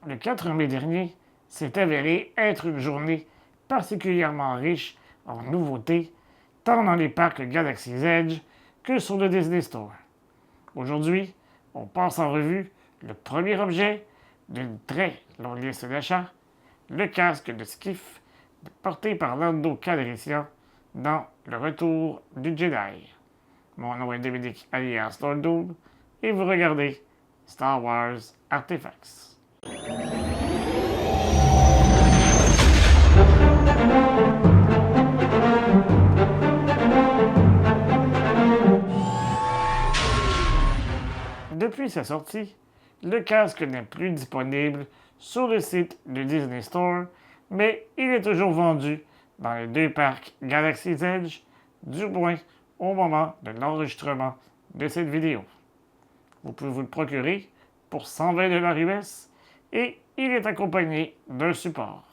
Le 4 mai dernier s'est avéré être une journée particulièrement riche en nouveautés, tant dans les parcs Galaxy's Edge que sur le Disney Store. Aujourd'hui, on passe en revue le premier objet d'une très longue liste d'achat, le casque de Skiff porté par Lando Calrissian dans Le Retour du Jedi. Mon nom est Dominique alias Lord Doom et vous regardez Star Wars Artifacts. Depuis sa sortie, le casque n'est plus disponible sur le site du Disney Store, mais il est toujours vendu dans les deux parcs Galaxy's Edge, du moins au moment de l'enregistrement de cette vidéo. Vous pouvez vous le procurer pour 120 $ US et il est accompagné d'un support.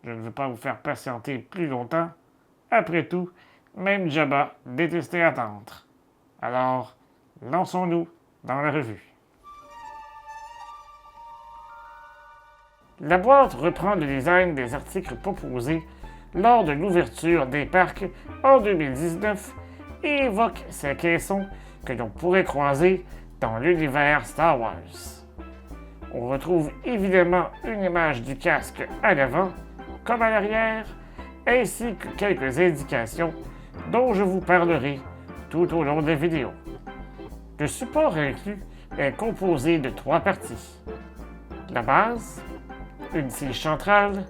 Je ne veux pas vous faire patienter plus longtemps. Après tout, même Jabba détestait attendre. Alors, lançons-nous dans la revue. La boîte reprend le design des articles proposés lors de l'ouverture des parcs en 2019 et évoque ces caissons que l'on pourrait croiser dans l'univers Star Wars. On retrouve évidemment une image du casque à l'avant comme à l'arrière, ainsi que quelques indications dont je vous parlerai tout au long de la vidéo. Le support inclus est composé de 3 parties. La base, une tige centrale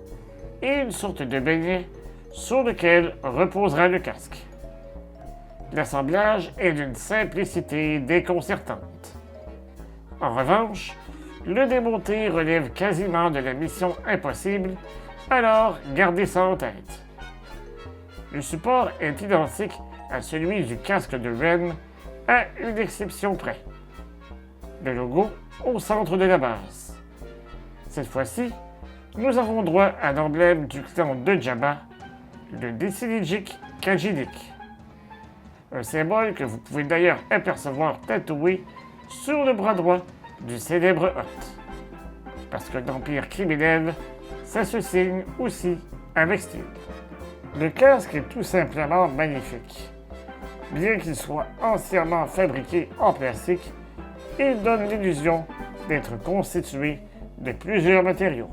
et une sorte de beignet sur lequel reposera le casque. L'assemblage est d'une simplicité déconcertante. En revanche, le démonter relève quasiment de la mission impossible, alors gardez ça en tête. Le support est identique à celui du casque de Ren, à une exception près. Le logo au centre de la base. Cette fois-ci, nous avons droit à l'emblème du clan de Jabba, le Deciligic Kajidik. Un symbole que vous pouvez d'ailleurs apercevoir tatoué sur le bras droit du célèbre Hoth. Parce que l'Empire criminel, ça se signe aussi avec style. Le casque est tout simplement magnifique. Bien qu'il soit entièrement fabriqué en plastique, il donne l'illusion d'être constitué de plusieurs matériaux.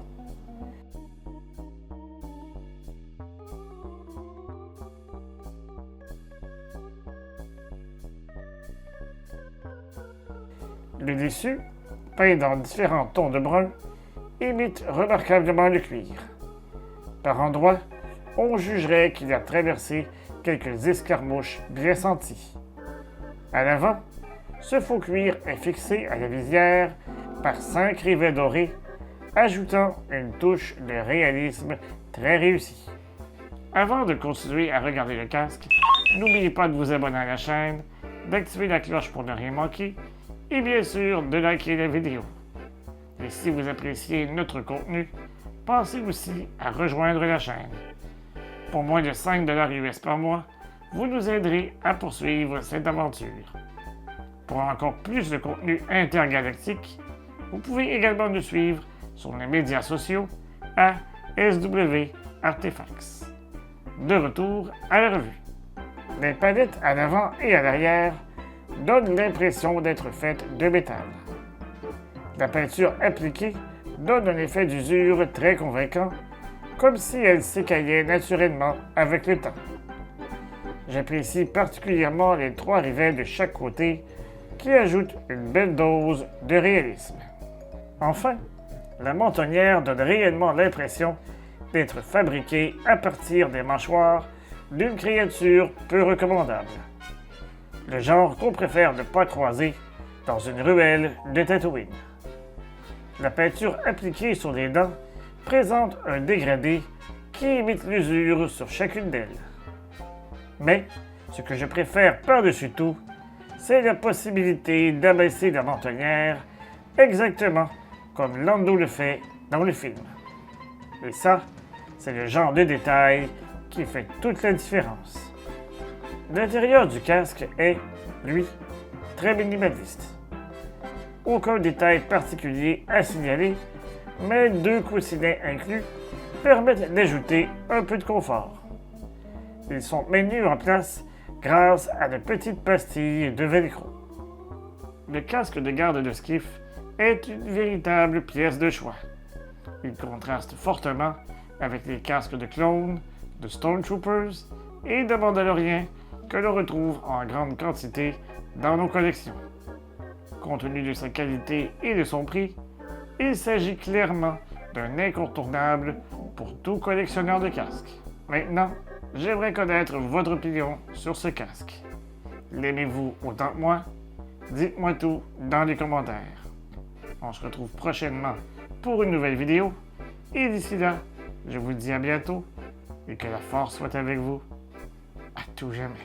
Le dessus, peint dans différents tons de brun, imite remarquablement le cuir. Par endroits, on jugerait qu'il a traversé quelques escarmouches bien senties. À l'avant, ce faux cuir est fixé à la visière par 5 rivets dorés, ajoutant une touche de réalisme très réussie. Avant de continuer à regarder le casque, n'oubliez pas de vous abonner à la chaîne, d'activer la cloche pour ne rien manquer, et bien sûr de liker la vidéo. Et si vous appréciez notre contenu, pensez aussi à rejoindre la chaîne. Pour moins de 5 $ US par mois, vous nous aiderez à poursuivre cette aventure. Pour encore plus de contenu intergalactique, vous pouvez également nous suivre sur les médias sociaux à SW Artifacts. De retour à la revue. Les palettes à l'avant et à l'arrière donnent l'impression d'être faites de métal. La peinture appliquée donne un effet d'usure très convaincant, comme si elle s'écaillait naturellement avec le temps. J'apprécie particulièrement les 3 rivets de chaque côté qui ajoutent une belle dose de réalisme. Enfin, la mentonnière donne réellement l'impression d'être fabriquée à partir des mâchoires d'une créature peu recommandable. Le genre qu'on préfère ne pas croiser dans une ruelle de Tatooine. La peinture appliquée sur les dents présente un dégradé qui imite l'usure sur chacune d'elles. Mais ce que je préfère par-dessus tout, c'est la possibilité d'abaisser la mentonnière exactement comme Lando le fait dans le film. Et ça, c'est le genre de détail qui fait toute la différence. L'intérieur du casque est, lui, très minimaliste. Aucun détail particulier à signaler, mais 2 coussinets inclus permettent d'ajouter un peu de confort. Ils sont maintenus en place grâce à de petites pastilles de velcro. Le casque de garde de skiff est une véritable pièce de choix. Il contraste fortement avec les casques de clones, de Stormtroopers et de Mandaloriens que l'on retrouve en grande quantité dans nos collections. Compte tenu de sa qualité et de son prix, il s'agit clairement d'un incontournable pour tout collectionneur de casques. Maintenant, j'aimerais connaître votre opinion sur ce casque. L'aimez-vous autant que moi? Dites-moi tout dans les commentaires. On se retrouve prochainement pour une nouvelle vidéo. Et d'ici là, je vous dis à bientôt et que la force soit avec vous à tout jamais.